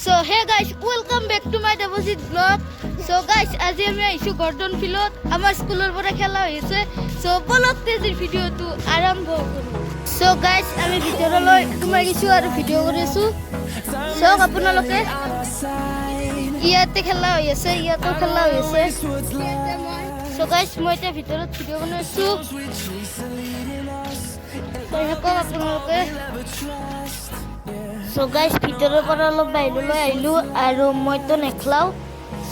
So hey guys, welcome back to my Deposit vlog. So guys, আজি আমি আইছো Gordon ফিল্ডত আমাৰ স্কুলৰ পৰা খেলা হৈছে। So বলক তেজিৰ ভিডিওটো আৰম্ভ কৰো। So guys, আমি ভিতৰলৈ সোমাই গৈছো আৰু ভিডিও কৰি আছো। So আপোনালোকে ইয়াতে খেলা হৈছে, ইয়াতো খেলা হৈছে। So guys, মই এতিয়া ভিতৰত ভিডিও বনাই আছো। আপোনালোকে So guys, ভিতৰৰ পৰা অলপ বাহিৰলৈ আহিলো আৰু মইতো নেখলাও।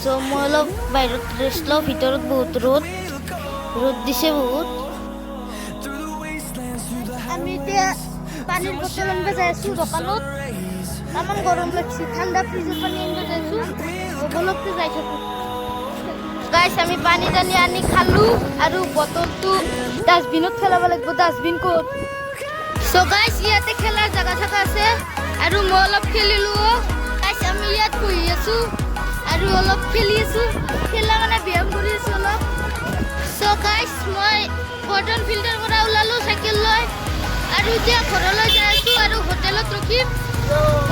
So মই অলপ বাহিৰত ৰেষ্ট লওঁ, ভিতৰত বহুত ৰ'দ দিছে বহুত। আমি এতিয়া পানীৰ বটল আনিব যাই আছো দোকানত। তামান গৰম লাগছে, ঠাণ্ডা ফ্ৰিজৰ পানী আনিব যাই আছো। বলকতে যাই থাকো। গাইছ আমি পানী টানি আনি খালো আৰু বটলটো ডাষ্টবিনত পেলাব লাগিব। ডাষ্টবিন ক'ত? So guys, ইয়াতে খেলাৰ জাগা থাকা আছে আৰু মই অলপ খেলিলো। গাইছ আমি ইয়াত বহি আছো আৰু অলপ খেলি আছো। খেলা মানে ব্যায়াম কৰি আছো অলপ। So guys, মই গৰ্ডন ফিল্ডৰ পৰা ওলালো চাইকেল লৈ আৰু এতিয়া ঘৰলৈ যাই আছো আৰু হোটেলত ৰখিম।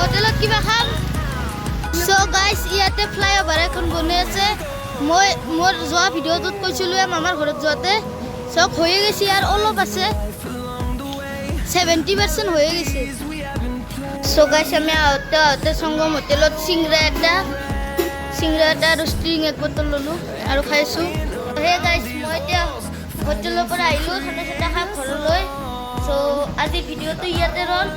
হোটেলত কিবা খাম। So guys, ইয়াতে ফ্লাইঅভাৰ এখন বনাই আছে। মই মোৰ যোৱা ভিডিঅ'টোত কৈছিলো মামাৰ ঘৰত যোৱাতে। চব হৈয়ে গৈছে আৰু অলপ আছে, 70% হৈয়ে গৈছে। So guys, আমি আহোঁতে সংগম হোটেলত চিংৰা এটা আৰু ষ্ট্ৰিং এক বটল ল'লোঁ আৰু খাইছোঁ। সেই গাইছ মই এতিয়া হোটেলৰ পৰা আহিলোঁ ঠাণ্ডা খাই ঘৰলৈ। চ' আজি ভিডিঅ'টো ইয়াতে ৰ'ল।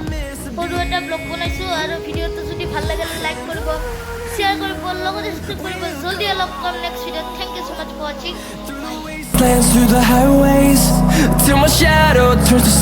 সৰু এটা ব্লগ বনাইছোঁ আৰু ভিডিঅ'টো যদি ভাল লাগে লাইক কৰিব, শ্বেয়াৰ কৰিব, লগতে সাবস্ক্ৰাইব কৰিব। জলদি অলপ কম নেক্সট ভিডিঅ'ত। Thank you so' much for ৱাচিং। Through the highways till my shadow turns to